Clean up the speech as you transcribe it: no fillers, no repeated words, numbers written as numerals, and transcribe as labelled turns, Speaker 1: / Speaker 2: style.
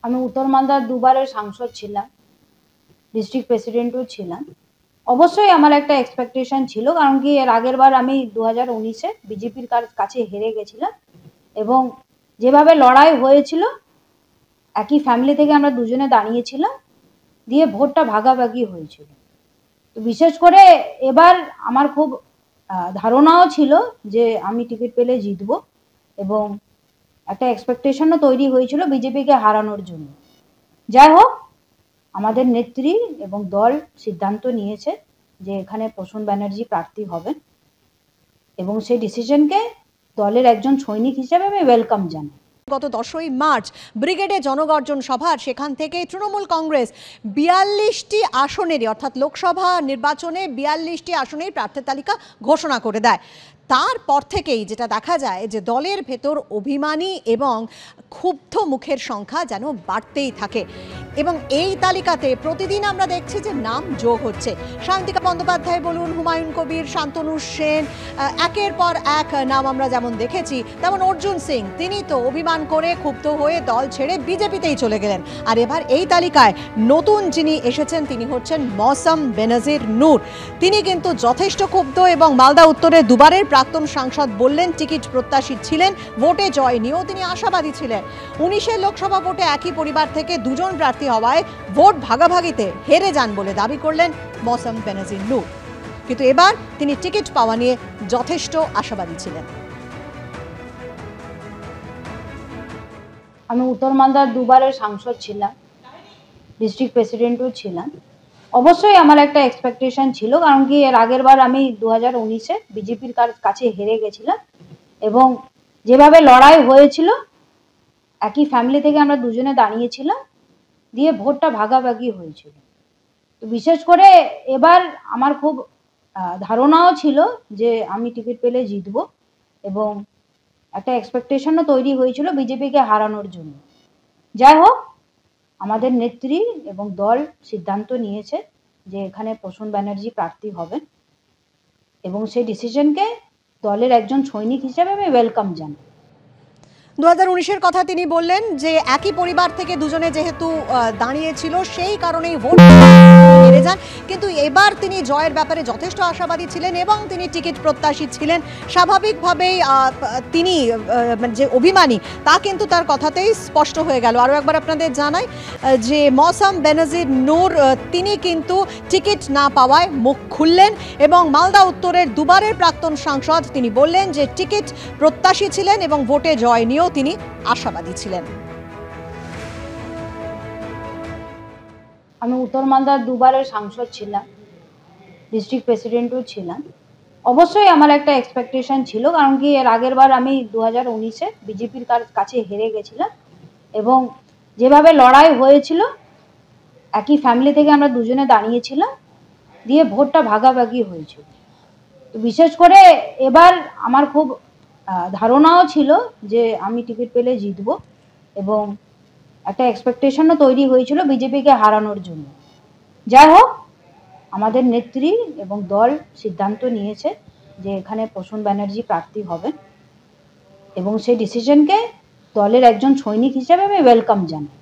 Speaker 1: আমি উত্তর মালদার দুবারের সাংসদ ছিলাম, ডিস্ট্রিক্ট প্রেসিডেন্টও ছিলাম। অবশ্যই আমার একটা এক্সপেকটেশন ছিল, কারণ কি এর আগের বার আমি 2019-এ বিজেপির কাছে হেরে গেছিলাম এবং যেভাবে লড়াই হয়েছিল, একই ফ্যামিলি থেকে আমরা দুজনে দাঁড়িয়েছিলাম, দিয়ে ভোটটা ভাগাভাগি হয়েছিল। তো বিশেষ করে এবার আমার খুব ধারণাও ছিল যে আমি টিকিট পেলে জিতবো এবং একটা এক্সপেকটেশনও তৈরি হয়েছিল বিজেপিকে হারানোর জন্য। যাই হোক, আমাদের নেত্রী এবং দল সিদ্ধান্ত নিয়েছে যে এখানে প্রসূন ব্যানার্জি প্রার্থী হবেন এবং সেই ডিসিশনকে দলের একজন সৈনিক হিসেবে আমি ওয়েলকাম জানাই।
Speaker 2: গত 10ই মার্চ ব্রিগেডে জনগর্জন সভা, সেখান থেকে তৃণমূল কংগ্রেস 42টি আসনেরই অর্থাৎ লোকসভা নির্বাচনে 42টি আসনের প্রার্থী তালিকা ঘোষণা করে দেয়। তারপর থেকেই যেটা দেখা যায় যে দলের ভেতর অভিমানী এবং ক্ষুব্ধ মুখের সংখ্যা যেন বাড়তেই থাকে এবং এই তালিকাতে প্রতিদিন আমরা দেখছি যে নাম যোগ হচ্ছে। সায়ন্তিকা বন্দ্যোপাধ্যায় বলুন, হুমায়ুন কবির, শান্তনু সেন, একের পর এক নাম আমরা যেমন দেখেছি, তেমন অর্জুন সিং, তিনি তো অভিমান করে ক্ষুব্ধ হয়ে দল ছেড়ে বিজেপিতেই চলে গেলেন। আর এবার এই তালিকায় নতুন যিনি এসেছেন তিনি হচ্ছেন মৌসম বেনজির নূর। তিনি কিন্তু যথেষ্ট ক্ষুব্ধ এবং মালদা উত্তরের দুবারের প্রাক্তন সাংসদ বললেন টিকিট প্রত্যাশী ছিলেন, ভোটে জয় নিয়েও তিনি আশাবাদী ছিলেন। 19-এর লোকসভা ভোটে একই পরিবার থেকে দুজন প্রার্থী হওয়ায় ভোট ভাগাভাগিতে হেরে যান বলে দাবি করলেন মৌসম বেনজির নূর। কিন্তু এবার তিনি টিকিট পাওয়া নিয়ে যথেষ্ট আশাবাদী ছিলেন।
Speaker 1: আমি উত্তর মালদার দুবারের সাংসদ ছিলাম, ডিস্ট্রিক্ট প্রেসিডেন্টও ছিলাম। অবশ্যই আমার একটা এক্সপেকটেশন ছিল, কারণ কি এর আগের বার আমি 2019-এ বিজেপির কাছে হেরে গেছিলাম এবং যেভাবে লড়াই হয়েছিল, একই ফ্যামিলি থেকে আমরা দুজনে দাঁড়িয়েছিলাম, দিয়ে ভোটটা ভাগাভাগি হয়েছিল। তো বিশেষ করে এবার আমার খুব ধারণাও ছিল যে আমি টিকিট পেলে জিতবো এবং একটা এক্সপেকটেশনও তৈরি হয়েছিল বিজেপিকে হারানোর জন্য। যাই হোক, আমাদের নেত্রী এবং দল সিদ্ধান্ত নিয়েছে যে এখানে প্রসূন ব্যানার্জি প্রার্থী হবেন এবং সেই ডিসিশনকে দলের একজন সৈনিক হিসেবে আমি ওয়েলকাম জানাই।
Speaker 2: 2019-এর কথা তিনি বললেন যে একই পরিবার থেকে দুজনে যেহেতু দাঁড়িয়েছিল সেই কারণেই ভোট হেরে যান, কিন্তু এবার তিনি জয়ের ব্যাপারে যথেষ্ট আশাবাদী ছিলেন এবং তিনি টিকিট প্রত্যাশী ছিলেন। স্বাভাবিকভাবেই তিনি যে অভিমানী তা কিন্তু তার কথাতেই স্পষ্ট হয়ে গেল। আরও একবার আপনাদের জানাই যে মৌসম বেনজির নূর তিনি কিন্তু টিকিট না পাওয়ায় মুখ খুললেন এবং মালদা উত্তরের দুবারের প্রাক্তন সাংসদ তিনি বললেন যে টিকিট প্রত্যাশী ছিলেন এবং ভোটে জয় নিয়েও তিনি আশাবাদী ছিলেন।
Speaker 1: আমি উত্তর মালদার দুবারের সাংসদ ছিলাম, ডিস্ট্রিক্ট প্রেসিডেন্টও ছিলাম। অবশ্যই আমার একটা এক্সপেকটেশন ছিল, কারণ কি এর আগের বার আমি 2019-এ বিজেপির কাছে হেরে গেছিলাম এবং যেভাবে লড়াই হয়েছিল, একই ফ্যামিলি থেকে আমরা দুজনে দাঁড়িয়েছিলাম, দিয়ে ভোটটা ভাগাভাগি হয়েছিল। তো বিশেষ করে এবার আমার খুব ধারণাও ছিল যে আমি টিকিট পেলে জিতবো এবং একটা এক্সপেকটেশনও তৈরি হয়েছিল বিজেপিকে হারানোর জন্য। যাই হোক, আমাদের নেত্রী এবং দল সিদ্ধান্ত নিয়েছে যে এখানে প্রসূন ব্যানার্জি প্রার্থী হবেন এবং সেই ডিসিশনকে দলের একজন সৈনিক হিসেবে আমি ওয়েলকাম জানাই।